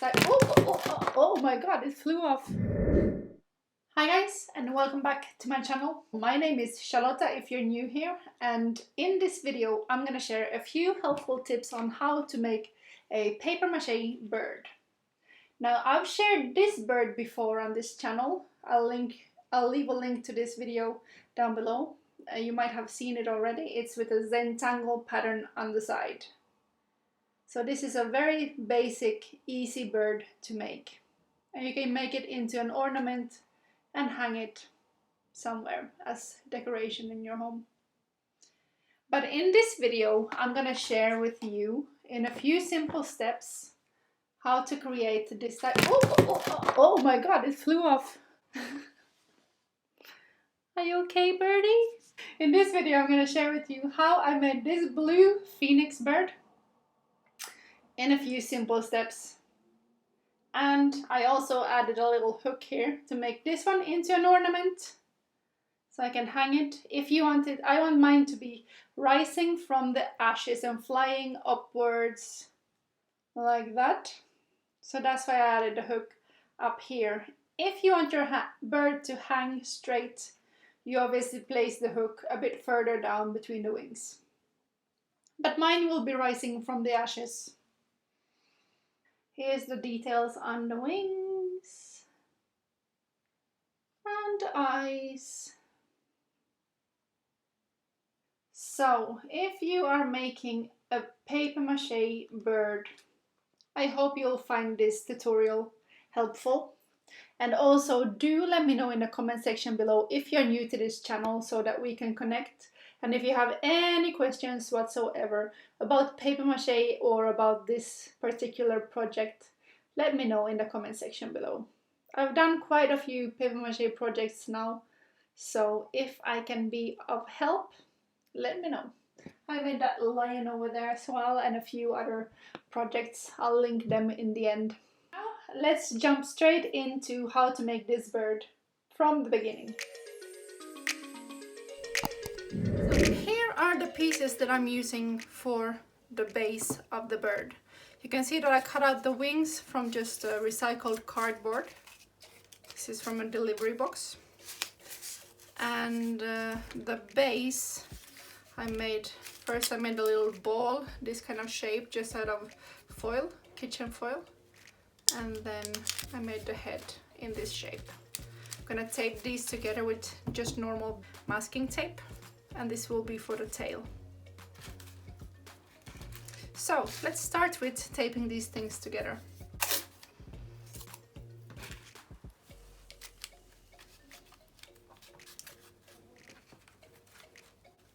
decide. Oh my god, it flew off. Hi guys, and welcome back to my channel. My name is Charlotta if you're new here, and in this video I'm gonna share a few helpful tips on how to make a paper mache bird. Now I've shared this bird before on this channel. I'll leave a link to this video down below. You might have seen it already. It's with a Zentangle pattern on the side. So this is a very basic, easy bird to make. And you can make it into an ornament and hang it somewhere as decoration in your home. But in this video, I'm gonna share with you in a few simple steps how to create this type. Oh my god, it flew off. Are you okay, birdie? In this video, I'm gonna share with you how I made this blue phoenix bird in a few simple steps. And I also added a little hook here to make this one into an ornament, so I can hang it if you want it. I want mine to be rising from the ashes and flying upwards like that. So that's why I added the hook up here. If you want your bird to hang straight, you obviously place the hook a bit further down between the wings. But mine will be rising from the ashes. Here's the details on the wings and the eyes. So, if you are making a paper mache bird, I hope you'll find this tutorial helpful. And also do let me know in the comment section below if you're new to this channel so that we can connect. And if you have any questions whatsoever about paper mache or about this particular project, let me know in the comment section below. I've done quite a few paper mache projects now, so if I can be of help, let me know. I made that lion over there as well and a few other projects. I'll link them in the end. Now let's jump straight into how to make this bird from the beginning. So here are the pieces that I'm using for the base of the bird. You can see that I cut out the wings from just recycled cardboard. This is from a delivery box. And the base I made a little ball, this kind of shape, just out of foil, kitchen foil. And then I made the head in this shape. I'm gonna tape these together with just normal masking tape. And this will be for the tail. So let's start with taping these things together.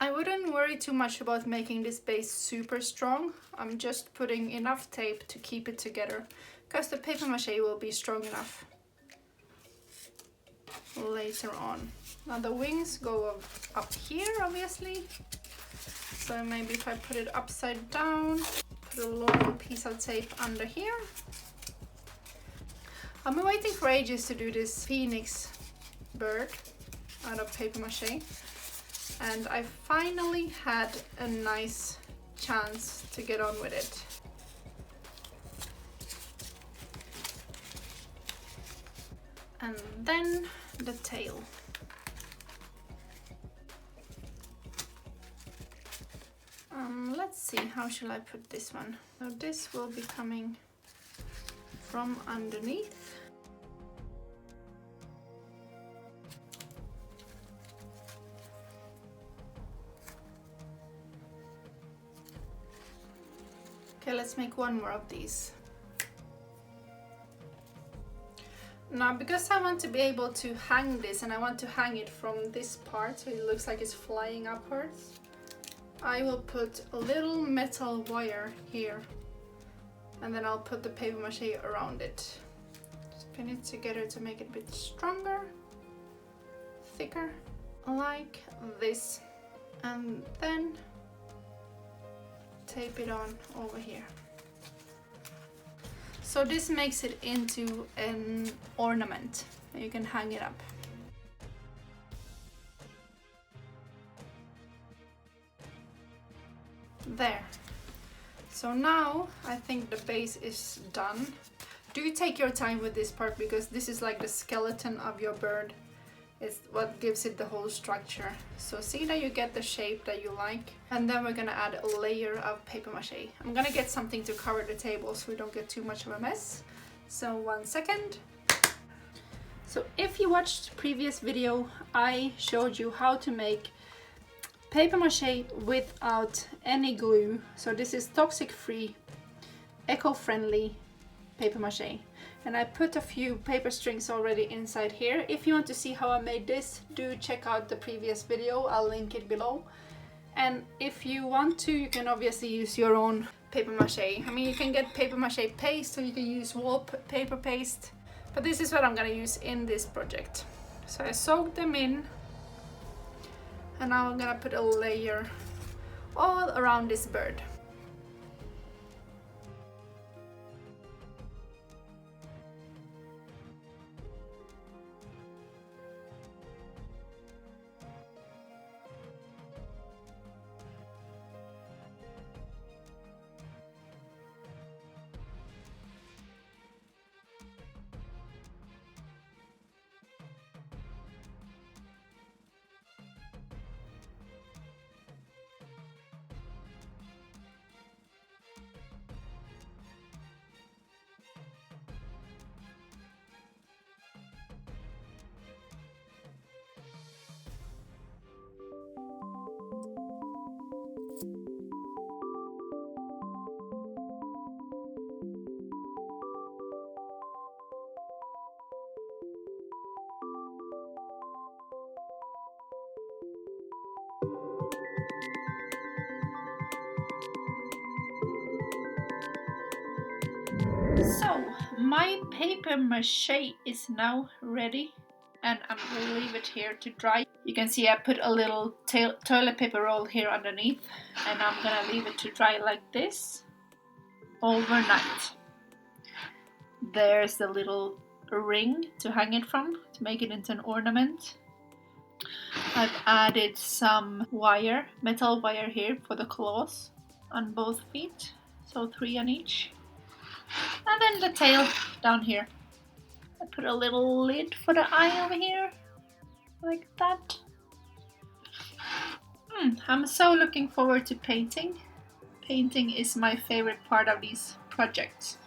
I wouldn't worry too much about making this base super strong. I'm just putting enough tape to keep it together, because the paper mache will be strong enough later on. Now the wings go up here, obviously. So maybe if I put it upside down, put a long piece of tape under here. I've been waiting for ages to do this phoenix bird out of paper mache. And I finally had a nice chance to get on with it. And then the tail. Let's see, how shall I put this one? So this will be coming from underneath. Okay, let's make one more of these. Now, because I want to be able to hang this, and I want to hang it from this part so it looks like it's flying upwards, I will put a little metal wire here, and then I'll put the paper mache around it. Just pin it together to make it a bit stronger, thicker, like this, and then tape it on over here. So this makes it into an ornament, and you can hang it up. There. So now I think the base is done. Do take your time with this part, because this is like the skeleton of your bird. It's what gives it the whole structure. So see that you get the shape that you like. And then we're gonna add a layer of paper mache. I'm gonna get something to cover the table so we don't get too much of a mess. So 1 second. So if you watched previous video, I showed you how to make paper mache without any glue. So this is toxic free, eco-friendly paper mache. And I put a few paper strings already inside here. If you want to see how I made this, do check out the previous video. I'll link it below. And if you want to, you can obviously use your own paper mache. I mean, you can get paper mache paste, or you can use wallpaper paste. But this is what I'm gonna use in this project. So I soaked them in, and now I'm gonna put a layer all around this bird. So my paper mache is now ready, and I'm gonna leave it here to dry. You can see I put a little toilet paper roll here underneath, and I'm gonna leave it to dry like this overnight. There's the little ring to hang it from, to make it into an ornament. I've added some wire, metal wire here for the claws on both feet, so 3 on each. And then the tail down here. I put a little lid for the eye over here, like that. I'm so looking forward to painting. Painting is my favorite part of these projects.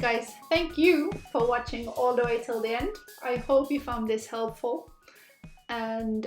guys, thank you for watching all the way till the end. I hope you found this helpful, and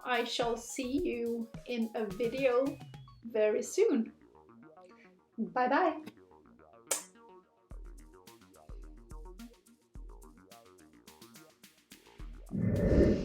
I shall see you in a video very soon. Bye bye.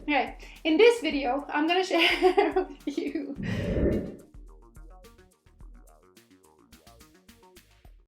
Okay, in this video I'm gonna share with you